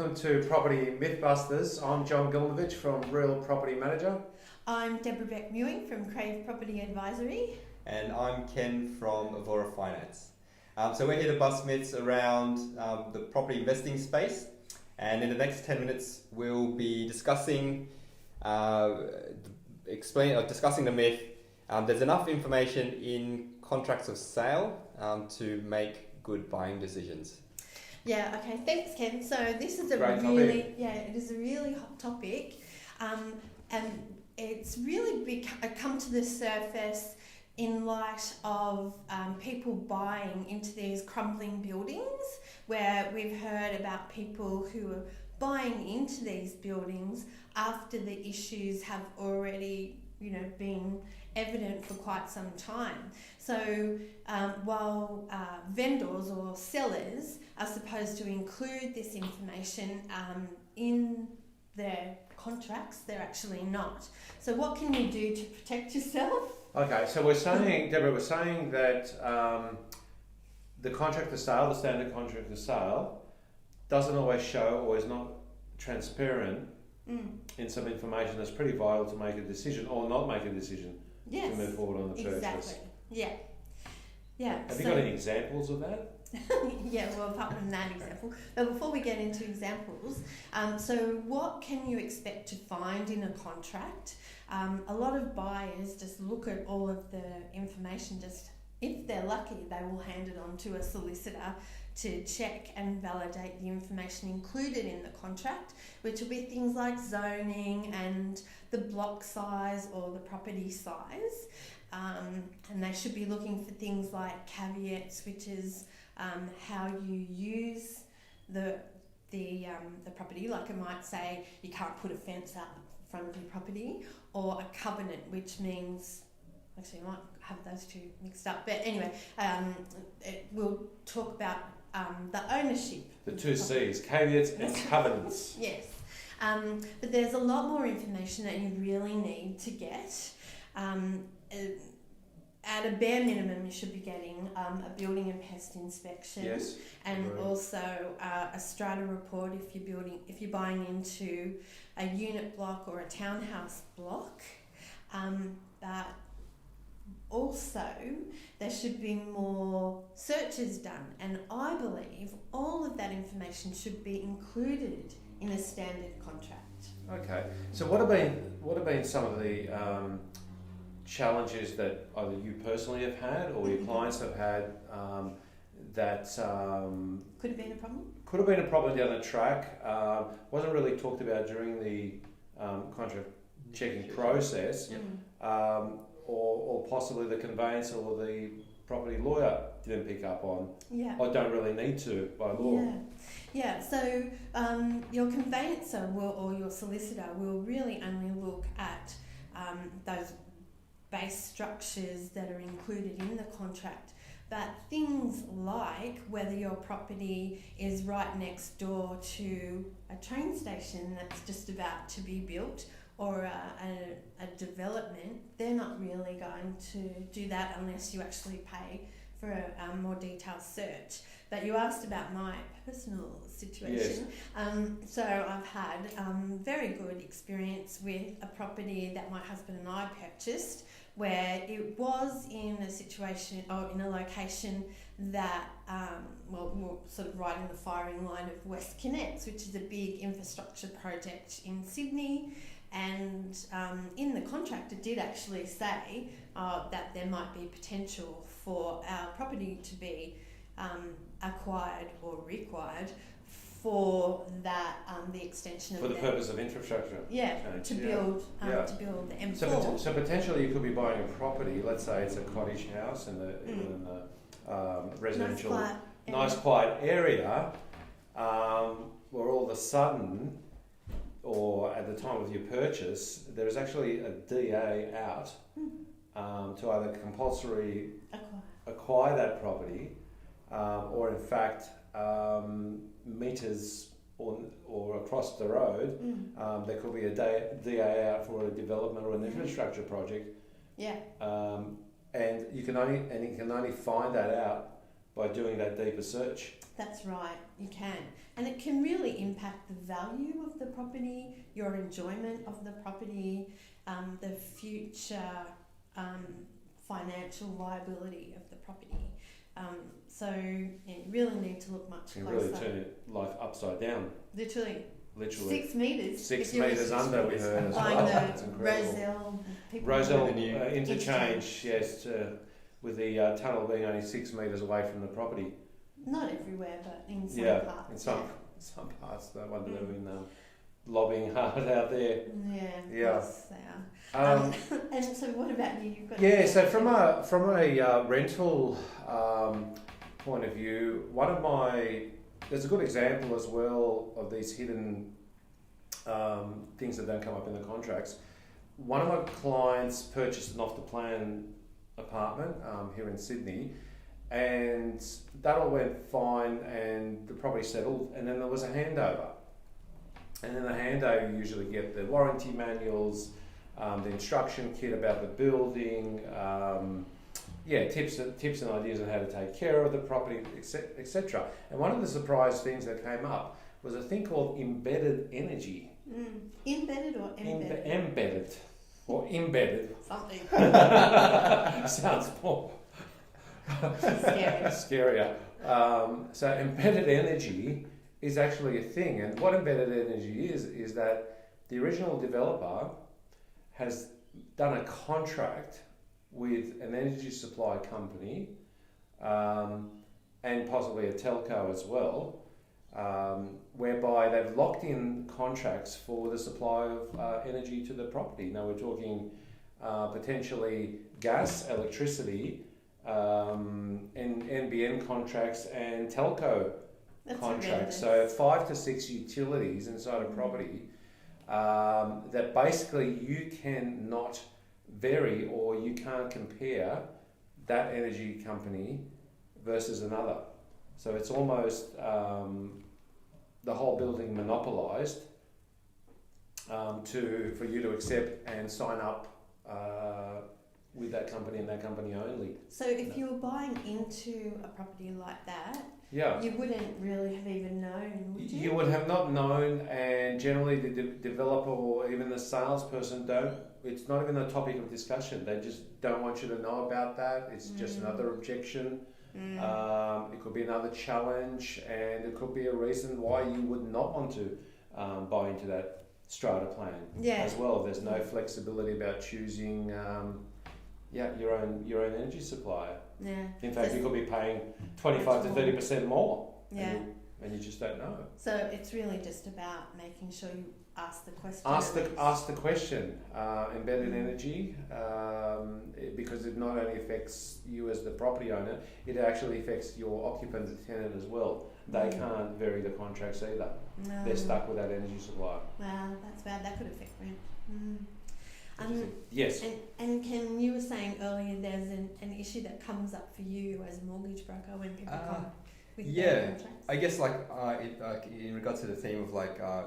welcome to Property Mythbusters. I'm John Gilmovich from Real Property Manager. I'm Debra Beck-Mewing from Crave Property Advisory. And I'm Ken from Avvora Finance. So we're here to bust myths around the property investing space, and in the next 10 minutes we'll be discussing discussing the myth. There's enough information in contracts of sale to make good buying decisions. Yeah, okay, thanks Ken. So this is a Great really topic. it is a really hot topic, and it's really come to the surface in light of people buying into these crumbling buildings, where we've heard about people who are buying into these buildings after the issues have already been evident for quite some time. So while vendors or sellers are supposed to include this information in their contracts, they're actually not. So what can you do to protect yourself? Okay, so we're saying, Deborah, that the contract of sale, the standard contract of sale, doesn't always show or is not transparent in some information that's pretty vital to make a decision or not make a decision to move forward on the purchase. Exactly. Yeah. Have you got any examples of that? Yeah, well, apart from that example. But before we get into examples, so what can you expect to find in a contract? A lot of buyers just look at all of the information, just if they're lucky, they will hand it on to a solicitor to check and validate the information included in the contract, which will be things like zoning and the block size or the property size. And they should be looking for things like caveats, which is how you use the property. Like it might say you can't put a fence out in front of your property, or a covenant, which means, actually I might have those two mixed up, but anyway, we'll talk about the ownership. The two C's, caveats and covenants. Yes, but there's a lot more information that you really need to get. At a bare minimum, you should be getting a building and pest inspection, Yes, and agreed. also a strata report if you're buying into a unit block or a townhouse block. But also, there should be more searches done, and I believe all of that information should be included in a standard contract. Okay, so what have been some of the challenges that either you personally have had or your clients have had that Could have been a problem? could have been a problem down the track, wasn't really talked about during the contract checking process, or possibly the conveyancer or the property lawyer didn't pick up on, or don't really need to by law. Yeah. So your conveyancer or your solicitor will really only look at those base structures that are included in the contract. But things like whether your property is right next door to a train station that's just about to be built, or a development, they're not really going to do that unless you actually pay for a more detailed search. But you asked about my personal situation. Yes. So I've had very good experience with a property that my husband and I purchased, where it was in a situation or in a location that, we're sort of right in the firing line of West Connects, which is a big infrastructure project in Sydney. And in the contract it did actually say that there might be potential for our property to be acquired or required for that the extension For the purpose of infrastructure. To build the M4. So potentially you could be buying a property, let's say it's a cottage house in the residential, nice quiet area, where all of a sudden, or at the time of your purchase, there is actually a DA out to either compulsory acquire that property, or in fact meters or across the road, there could be a DA out for a development or an infrastructure project. And you can only find that out by doing that deeper search. That's right, you can. And it can really impact the value of the property, your enjoyment of the property, the future financial viability of the property. So you really need to look much You closer. really turn your life upside down. Literally. Literally. 6 metres. 6 metres under, we heard as buying well. the That's incredible. Roselle interchange, yes, with the tunnel being only 6 metres away from the property. Not everywhere, but in some parts. In some parts, the ones that have been lobbying hard out there. Yeah, of course they are. And so what about you? You've got so from a rental point of view, there's a good example as well of these hidden things that don't come up in the contracts. One of my clients purchased an off-the-plan apartment here in Sydney, and that all went fine and the property settled, and then there was a handover. And in the handover you usually get the warranty manuals, the instruction kit about the building, tips and ideas on how to take care of the property, etc. And one of the surprise things that came up was a thing called embedded energy. Embedded or embedded? Embedded. Or embedded. Something. Sounds more scarier. So embedded energy is actually a thing, and what embedded energy is that the original developer has done a contract with an energy supply company and possibly a telco as well, whereby they've locked in contracts for the supply of energy to the property. Now we're talking potentially gas, electricity, NBN contracts and telco contracts. So 5 to 6 utilities inside a property that basically you cannot vary or you can't compare that energy company versus another. So it's almost the whole building monopolised for you to accept and sign up with that company and that company only. So if you were buying into a property like that, yeah, you wouldn't really have even known, would you? You would have not known, and generally the developer or even the salesperson it's not even a topic of discussion. They just don't want you to know about that. It's just another objection. It could be another challenge, and it could be a reason why you would not want to buy into that strata plan as well. There's no flexibility about choosing your own energy supplier. Yeah. In fact, you could be paying 25 to 30% more. Yeah. And you just don't know. So it's really just about making sure you ask the question. Ask the question. Embedded energy, because it not only affects you as the property owner, it actually affects your occupant, the tenant as well. They can't vary the contracts either. No. They're stuck with that energy supplier. Wow, that's bad. That could affect rent. Yes. And you were saying earlier there's an issue that comes up for you as a mortgage broker when people come with their contracts? I guess in regards to the theme of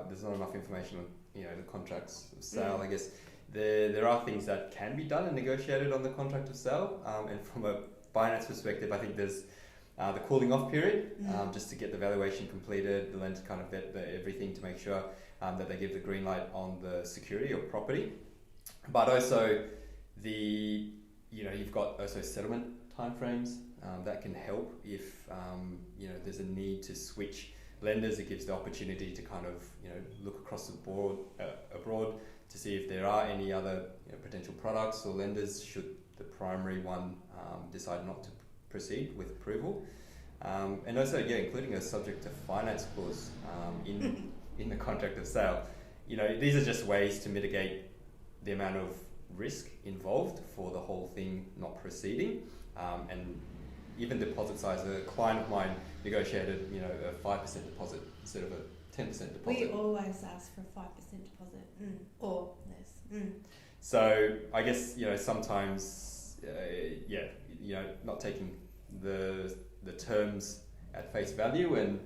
there's not enough information on the contracts of sale. I guess there are things that can be done and negotiated on the contract of sale. And from a finance perspective, I think there's the cooling off period, just to get the valuation completed, the lender kind of vet everything to make sure that they give the green light on the security or property. But also you've got also settlement timeframes that can help if there's a need to switch lenders. It gives the opportunity to kind of look across the board abroad to see if there are any other potential products or lenders should the primary one decide not to proceed with approval, and also including a subject to finance clause in the contract of sale. These are just ways to mitigate the amount of risk involved for the whole thing not proceeding, and even deposit size. A client of mine negotiated a 5% deposit instead of a 10% deposit. We always ask for a 5% deposit or less. So I guess sometimes not taking the terms at face value and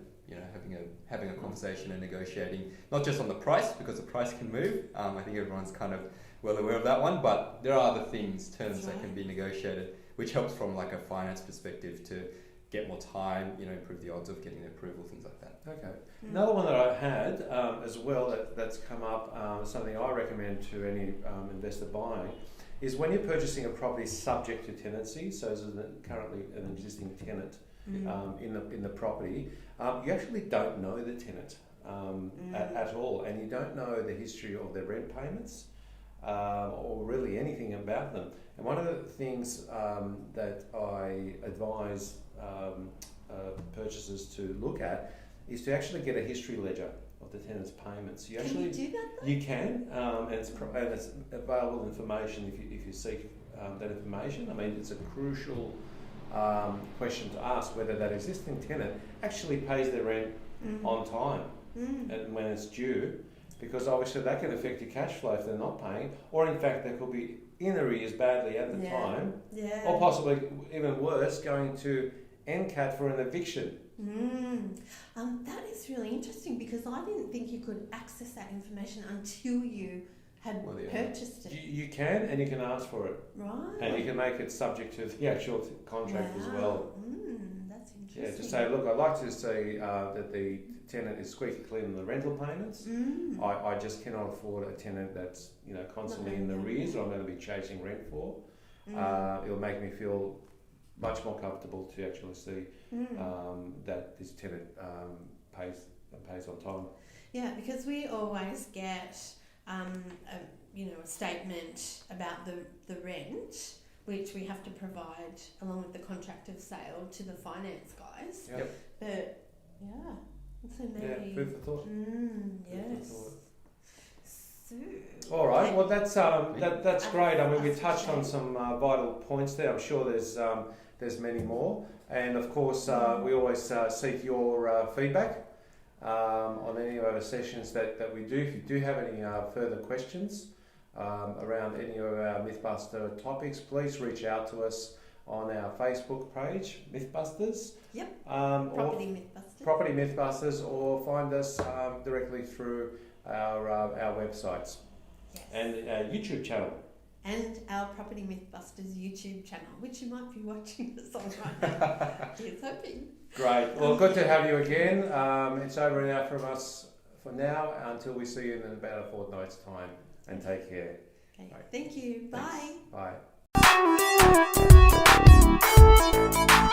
having a conversation and negotiating not just on the price, because the price can move. I think everyone's kind of well aware of that one, but there are other terms that can be negotiated, which helps from a finance perspective to get more time, improve the odds of getting an approval, things like that. Okay. Another one that I had as well that's come up, something I recommend to any investor buying, is when you're purchasing a property subject to tenancy, so there's currently an existing tenant in the property, you actually don't know the tenant at all, and you don't know the history of their rent payments or really anything about them. And one of the things that I advise purchasers to look at is to actually get a history ledger of the tenant's payments. Can you do that though? You can, and it's available information if you seek that information. I mean, it's a crucial question to ask, whether that existing tenant actually pays their rent on time and when it's due, because obviously that can affect your cash flow if they're not paying, or in fact they could be in arrears badly at the time, or possibly even worse, going to NCAT for an eviction. That is really interesting, because I didn't think you could access that information until you had purchased it. You can, and you can ask for it. Right. And you can make it subject to the actual contract as well. That's interesting. Yeah, just say, look, I'd like to see that the tenant is squeaky clean on the rental payments. I just cannot afford a tenant that's constantly in the arrears, or I'm going to be chasing rent for. It'll make me feel much more comfortable to actually see that this tenant pays on time. Yeah, because we always get a statement about the rent, which we have to provide along with the contract of sale to the finance guys. Yep. But so maybe food for thought. Yes. So, all right. Well, that's great. I mean, we touched on some vital points there. I'm sure there's many more, and of course we always seek your feedback on any of our sessions that we do. If you do have any further questions around any of our Mythbuster topics, please reach out to us on our Facebook page, Mythbusters. Yep. Property Mythbusters, or find us directly through our websites and our YouTube channel. And our Property Mythbusters YouTube channel, which you might be watching us on right now. Here's hoping. Great. Well, good to have you again. It's over and out from us for now, until we see you in about a fortnight's time. And take care. Okay. Right. Thank you. Bye. Thanks.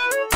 Bye.